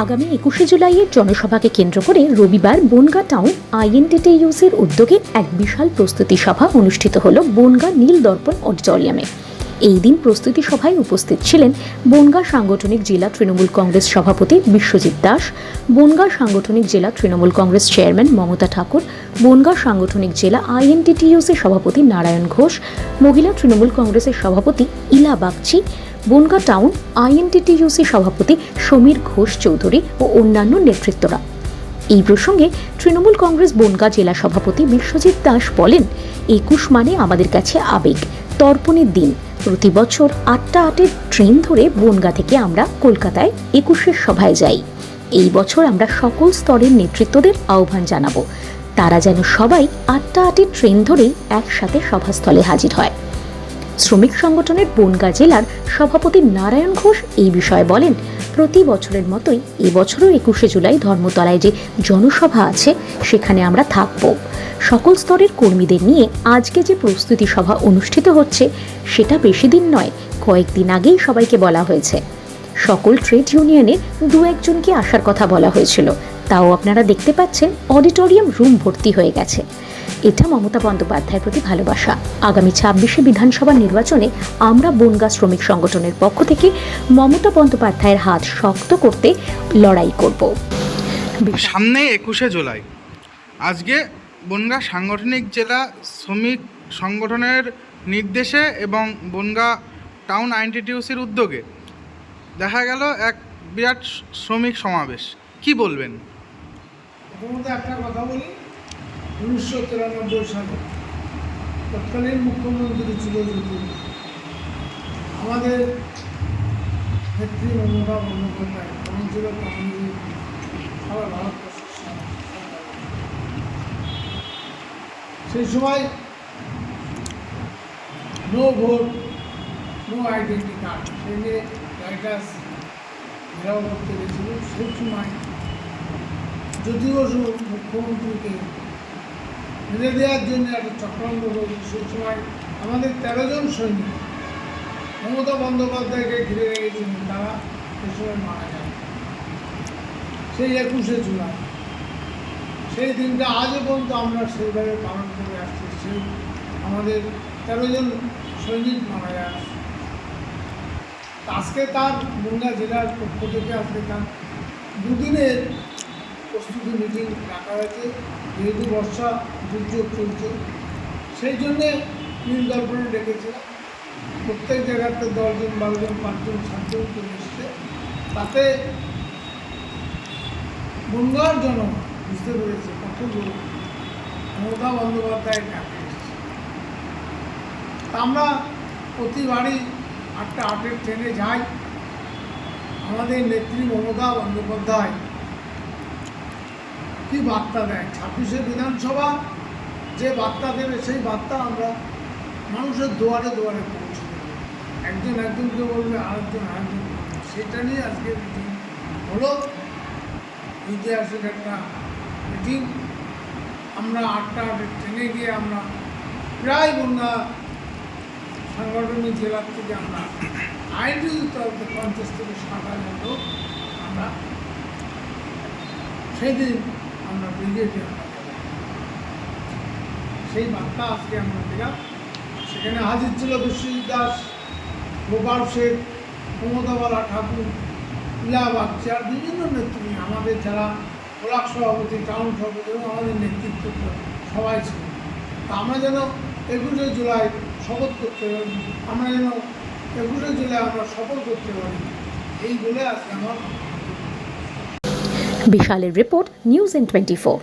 আগামী 21শে জুলাইয়ের জনসভাকে কেন্দ্র করে রবিবার বনগাঁ টাউন আইএনটিটিইউসির উদ্যোগে এক বিশাল প্রস্তুতি সভা অনুষ্ঠিত হল বনগাঁ নীল দর্পণ অডিটোরিয়ামে। এই দিন প্রস্তুতি সভায় উপস্থিত ছিলেন বনগাঁ সাংগঠনিক জেলা তৃণমূল কংগ্রেস সভাপতি বিশ্বজিৎ দাস, বনগাঁ সাংগঠনিক জেলা তৃণমূল কংগ্রেস চেয়ারম্যান মমতা ঠাকুর, বনগাঁ সাংগঠনিক জেলা আইএনটিটিইউসি সভাপতি নারায়ণ ঘোষ, মহিলা তৃণমূল কংগ্রেসের সভাপতি ইলা বাগচি, বনগাঁ টাউন আইএনটিটিইউসি সভাপতি সমীর ঘোষ চৌধুরী ও অন্যান্য নেতৃত্বরা। এই প্রসঙ্গে তৃণমূল কংগ্রেস বনগাঁ জেলা সভাপতি বিশ্বজিৎ দাস বলেন, 21 মানে আমাদের কাছে আবেগ, তর্পণের দিন। প্রতি বছর 8টা 8-এর ট্রেন ধরে বনগাঁ থেকে আমরা কলকাতায় 21-এর সভায় যাই। এই বছর আমরা সকল স্তরের নেতৃত্বদের আহ্বান জানাবো, তারা যেন সবাই 8টা 8-এর ট্রেন ধরেই একসাথে সভাস্থলে হাজির হয়। শ্রমিক সংগঠনের বনগাঁ জেলার সভাপতি নারায়ণ ঘোষ এই বিষয়ে বলেন, প্রতি বছরের মতোই এবছরও 21শে জুলাই ধর্মতলায় যে জনসভা আছে সেখানে আমরা থাকব। সকল স্তরের কর্মীদের নিয়ে আজকে যে প্রস্তুতি সভা অনুষ্ঠিত হচ্ছে সেটা বেশি দিন নয়, কয়েকদিন আগেই সবাইকে বলা হয়েছে। সকল ট্রেড ইউনিয়নের 2-1জনকে আসার কথা বলা হয়েছিল, তাও আপনারা দেখতে পাচ্ছেন অডিটোরিয়াম রুম ভর্তি হয়ে গেছে। এটা মমতা বন্দ্যোপাধ্যায়ের প্রতি ভালোবাসা। আগামী 26শে বিধানসভা নির্বাচনে আমরা বনগাঁ শ্রমিক সংগঠনের পক্ষ থেকে মমতা বন্দ্যোপাধ্যায়ের হাত শক্ত করতে লড়াই করব। সামনে 21শে জুলাই, আজকে বনগাঁ সাংগঠনিক জেলা শ্রমিক সংগঠনের নির্দেশে এবং বনগাঁ টাউন আইএনটিটিইউসির উদ্যোগে দেখা গেল এক বিরাট শ্রমিক সমাবেশ। কি বলবেন? প্রথমত একটা কথা বলি, 1993 সালে তৎকালীন মুখ্যমন্ত্রী ছিল যদি আমাদের নেত্রী মমতা বন্দ্যোপাধ্যায়, তখন ছিল কংগ্রেস সারা ভারতবর্ষ। সেই সময় no vote, no identity card, সেই নিয়ে রাইটার্স ঘেরাও করতে গেছিল। সেই সময় যদিও মুখ্যমন্ত্রীকে মেরে দেওয়ার জন্য একটা চক্রান্ত করেছে। সেই সময় আমাদের 13 জন সৈনিক মমতা বন্দ্যোপাধ্যায়কে ঘিরে রেখেছিলেন, তারা সে সময় মারা যায়। সেই 21শে জুলাই, সেই দিনটা আজও পর্যন্ত আমরা সেইভাবে পালন করে আসছি। সেই আমাদের 13 জন সৈনিক মারা যায়। আজকে তার বনগাঁ জেলার পক্ষ থেকে আজকে তার 2 দিনের প্রস্তুতি মিটিং রাখা হয়েছে। যেহেতু বর্ষা দুর্যোগ চলছে, সেই জন্যে নীল দর্পণে ডেকেছে। প্রত্যেক জায়গাতে 10 জন 12 জন 5 জন 7 জন চলে এসছে। তাতে বনগাঁর জনগণ বুঝতে পেরেছে কতগুলো মমতা বন্দ্যোপাধ্যায়ের ডাকে এসেছে। তা আমরা প্রতিবারই 8টা 8-এর ট্রেনে যাই। আমাদের নেত্রী মমতা বন্দ্যোপাধ্যায় কি বার্তা দেয়, 26শে বিধানসভা যে বার্তা দেবে, সেই বার্তা আমরা মানুষের দুয়ারে দুয়ারে পৌঁছে দেবো। একজন একজনকে বলবে, আরেকজন আরেকজন বলবে। সেটা নিয়ে আজকে মিটিং হলো, ঐতিহাসিক একটা মিটিং। আমরা 8টা 8-এর ট্রেনে গিয়ে আমরা প্রায় বনগাঁ সাংগঠনিক জেলার থেকে আমরা আইনজীবী তরফে 50 থেকে 60,000 লোক আমরা সেই দিন আমরা বেরিয়ে দিলাম। সেই বার্তা আজকে আমরা দিলাম। সেখানে হাজির ছিল বিশ্বজিৎ দাস, গোপাল শেখ, মমতাবালা ঠাকুর, ইলা বাগচি আর বিভিন্ন নেত্রী, আমাদের যারা ব্লক সভাপতি, টাউন সভাপতি এবং আমাদের নেতৃত্ব সবাই ছিল। তা আমরা যেন 21শে জুলাই শপথ করতে পারি, আমরা যেন 21শে জুলাই আমরা সফল করতে পারি, এই বলে আজকে আমার বিশালের রিপোর্ট, নিউজ ইন 24।